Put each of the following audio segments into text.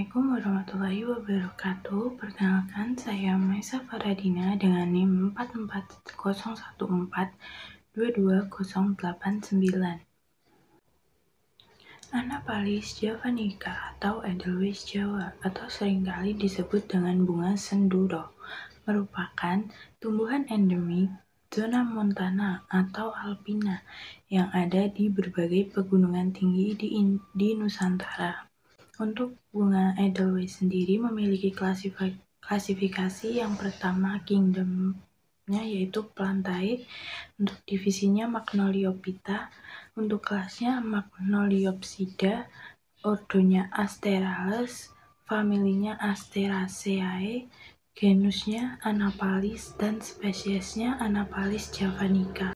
Assalamualaikum warahmatullahi wabarakatuh. Perkenalkan, saya Maisa Faradina dengan NIM 44014-22089. Anaphalis javanica atau Edelweiss Jawa atau seringkali disebut dengan bunga senduro merupakan tumbuhan endemik zona montana atau alpina yang ada di berbagai pegunungan tinggi di Nusantara. Untuk bunga Edelweiss sendiri memiliki klasifikasi. Yang pertama, kingdomnya yaitu Plantae, untuk divisinya Magnoliophyta, untuk kelasnya Magnoliopsida, ordonya Asterales, familinya Asteraceae, genusnya Anaphalis, dan spesiesnya Anaphalis javanica.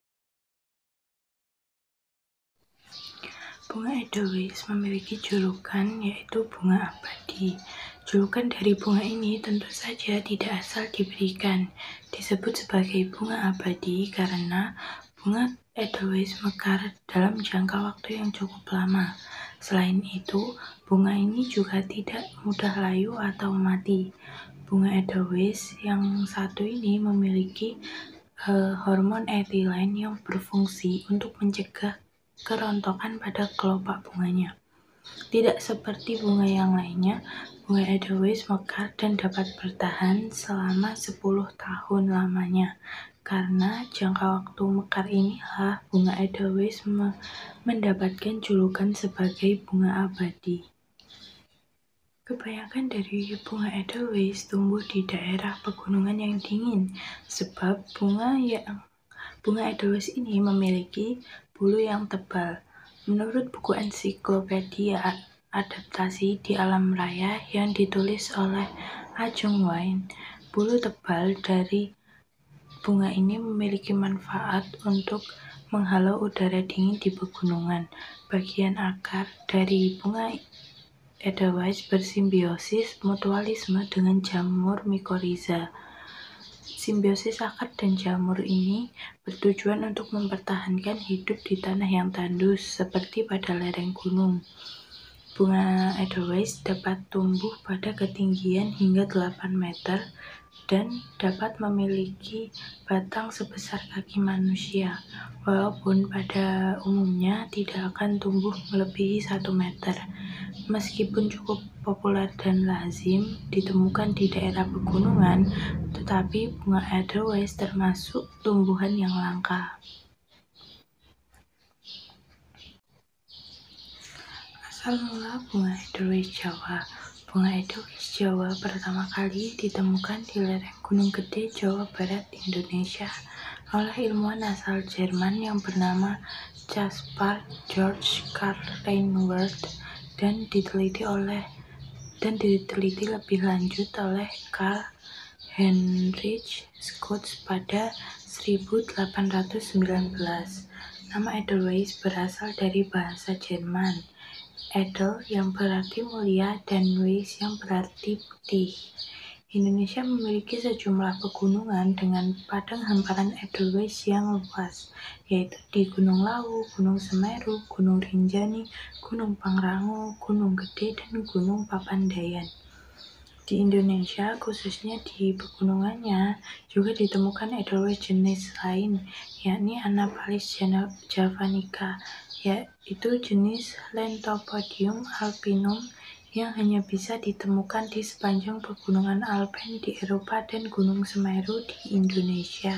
Bunga Edelweiss memiliki julukan yaitu bunga abadi. Julukan dari bunga ini tentu saja tidak asal diberikan. Disebut sebagai bunga abadi karena bunga Edelweiss mekar dalam jangka waktu yang cukup lama. Selain itu, bunga ini juga tidak mudah layu atau mati. Bunga Edelweiss yang satu ini memiliki hormon etilen yang berfungsi untuk mencegah kerontokan pada kelopak bunganya. Tidak seperti bunga yang lainnya, bunga Edelweiss mekar dan dapat bertahan selama 10 tahun lamanya. Karena jangka waktu mekar inilah bunga Edelweiss mendapatkan julukan sebagai bunga abadi. Kebanyakan dari bunga Edelweiss tumbuh di daerah pegunungan yang dingin, sebab bunga Edelweiss ini memiliki bulu yang tebal. Menurut buku ensiklopedia adaptasi di alam raya yang ditulis oleh A. Jung Wayne, bulu tebal dari bunga ini memiliki manfaat untuk menghalau udara dingin di pegunungan. Bagian akar dari bunga Edelweiss bersimbiosis mutualisme dengan jamur mycorrhiza. Simbiosis akar dan jamur ini bertujuan untuk mempertahankan hidup di tanah yang tandus seperti pada lereng gunung. Bunga Edelweiss dapat tumbuh pada ketinggian hingga 8 meter dan dapat memiliki batang sebesar kaki manusia, walaupun pada umumnya tidak akan tumbuh melebihi 1 meter. Meskipun cukup populer dan lazim ditemukan di daerah pegunungan, tetapi bunga Edelweiss termasuk tumbuhan yang langka. Asal mula bunga Edelweiss Jawa. Bunga Edelweiss Jawa pertama kali ditemukan di lereng Gunung Gede, Jawa Barat, Indonesia oleh ilmuwan asal Jerman yang bernama Caspar Georg Karl Reinwald dan diteliti lebih lanjut oleh Karl Heinrich Schütz pada 1819. Nama Edelweiss berasal dari bahasa Jerman, Edel yang berarti mulia dan Weiss yang berarti putih. Indonesia memiliki sejumlah pegunungan dengan padang hamparan Edelweiss yang luas, yaitu di Gunung Lawu, Gunung Semeru, Gunung Rinjani, Gunung Pangrango, Gunung Gede, dan Gunung Papandayan. Di Indonesia, khususnya di pegunungannya, juga ditemukan Edelweiss jenis lain, yakni Anaphalis javanica, yaitu jenis Lenthopodium alpinum yang hanya bisa ditemukan di sepanjang pegunungan Alpen di Eropa dan Gunung Semeru di Indonesia.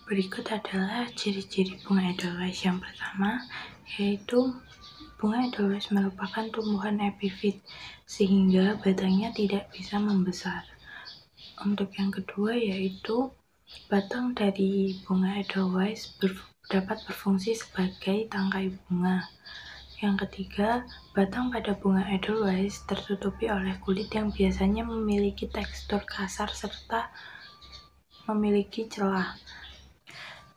Berikut adalah ciri-ciri bunga Edelweiss. Yang pertama, yaitu bunga Edelweiss merupakan tumbuhan epifit, sehingga batangnya tidak bisa membesar. Untuk yang kedua, yaitu batang dari bunga Edelweiss dapat berfungsi sebagai tangkai bunga. Yang ketiga, batang pada bunga Edelweiss tertutupi oleh kulit yang biasanya memiliki tekstur kasar serta memiliki celah.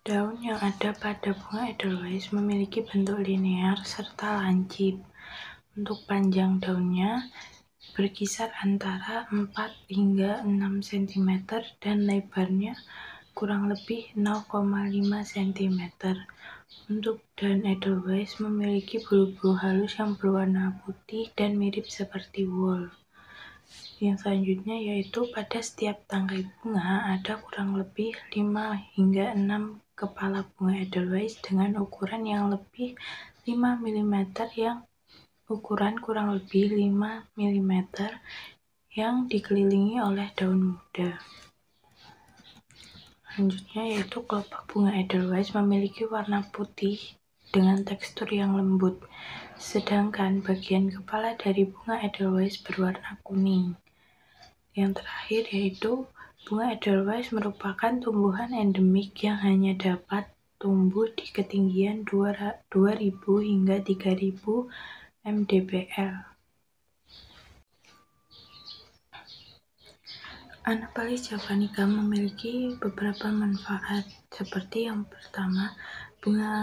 Daun yang ada pada bunga Edelweiss memiliki bentuk linear serta lancip. Untuk panjang daunnya berkisar antara 4 hingga 6 cm dan lebarnya kurang lebih 0,5 cm. Untuk daun Edelweiss memiliki bulu-bulu halus yang berwarna putih dan mirip seperti wool. Yang selanjutnya yaitu pada setiap tangkai bunga ada kurang lebih 5 hingga 6 kepala bunga Edelweiss dengan ukuran yang lebih 5 mm yang ukuran kurang lebih 5 mm yang dikelilingi oleh daun muda. Selanjutnya yaitu kelopak bunga Edelweiss memiliki warna putih dengan tekstur yang lembut, sedangkan bagian kepala dari bunga Edelweiss berwarna kuning. Yang terakhir yaitu bunga Edelweiss merupakan tumbuhan endemik yang hanya dapat tumbuh di ketinggian 2000 hingga 3000 mdpl. Anaphalis javanica memiliki beberapa manfaat, seperti yang pertama, bunga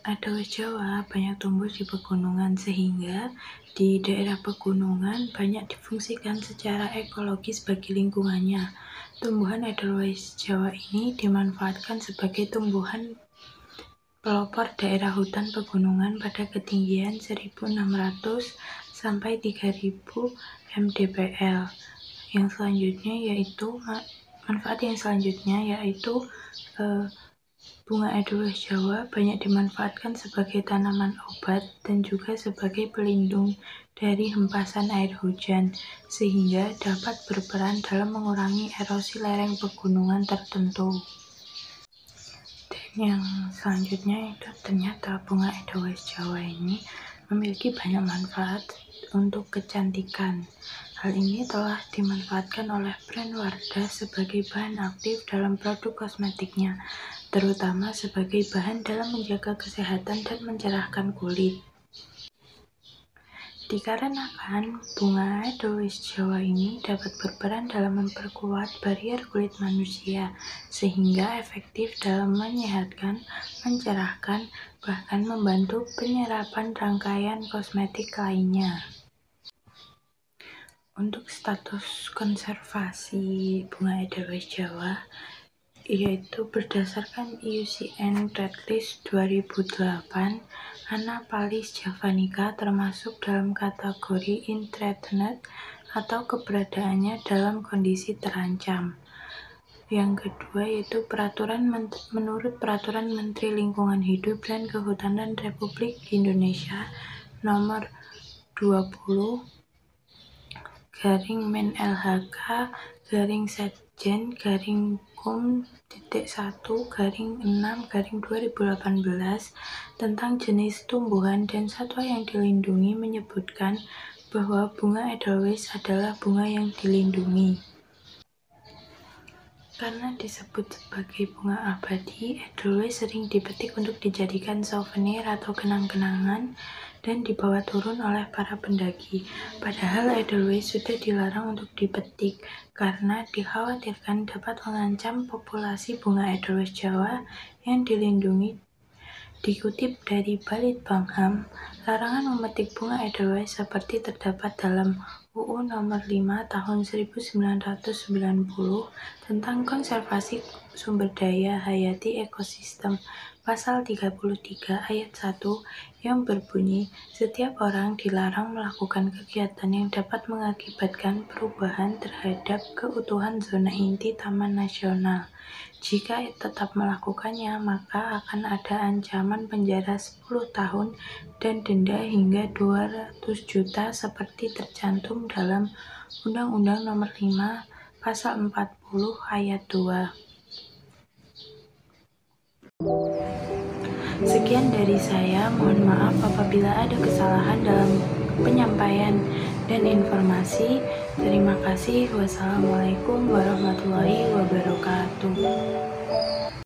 Edelweiss Jawa banyak tumbuh di pegunungan sehingga di daerah pegunungan banyak difungsikan secara ekologis bagi lingkungannya. Tumbuhan Edelweiss Jawa ini dimanfaatkan sebagai tumbuhan pelopor daerah hutan pegunungan pada ketinggian 1600 sampai 3000 mdpl. Yang selanjutnya yaitu manfaat yang selanjutnya yaitu bunga Edelweiss Jawa banyak dimanfaatkan sebagai tanaman obat dan juga sebagai pelindung dari hempasan air hujan, sehingga dapat berperan dalam mengurangi erosi lereng pegunungan tertentu. Dan yang selanjutnya itu ternyata bunga Edelweiss Jawa ini memiliki banyak manfaat untuk kecantikan. Hal ini telah dimanfaatkan oleh brand Wardah sebagai bahan aktif dalam produk kosmetiknya, terutama sebagai bahan dalam menjaga kesehatan dan mencerahkan kulit. Dikarenakan bunga Edelweiss Jawa ini dapat berperan dalam memperkuat barrier kulit manusia, sehingga efektif dalam menyehatkan, mencerahkan, bahkan membantu penyerapan rangkaian kosmetik lainnya. Untuk status konservasi bunga Edelweiss Jawa, yaitu berdasarkan IUCN Red List 2008, Anaphalis javanica termasuk dalam kategori in-threatened atau keberadaannya dalam kondisi terancam. Yang kedua yaitu menurut Peraturan Menteri Lingkungan Hidup dan Kehutanan Republik Indonesia Nomor 20/Men LHK Sekjen Kum.1/6/2018 tentang jenis tumbuhan dan satwa yang dilindungi menyebutkan bahwa bunga Edelweiss adalah bunga yang dilindungi. Karena disebut sebagai bunga abadi, Edelweiss sering dipetik untuk dijadikan souvenir atau kenang-kenangan dan dibawa turun oleh para pendaki. Padahal Edelweiss sudah dilarang untuk dipetik karena dikhawatirkan dapat mengancam populasi bunga Edelweiss Jawa yang dilindungi. Dikutip dari Balitbangkam, larangan memetik bunga Edelweiss seperti terdapat dalam UU Nomor 5 Tahun 1990 tentang Konservasi Sumber Daya Hayati Ekosistem Pasal 33 Ayat 1 yang berbunyi, setiap orang dilarang melakukan kegiatan yang dapat mengakibatkan perubahan terhadap keutuhan zona inti Taman Nasional. Jika tetap melakukannya, maka akan ada ancaman penjara 10 tahun dan denda hingga 200 juta seperti tercantum dalam Undang-Undang Nomor 5 Pasal 40 Ayat 2. Sekian dari saya, mohon maaf apabila ada kesalahan dalam penyampaian dan informasi. Terima kasih. Wassalamualaikum warahmatullahi wabarakatuh.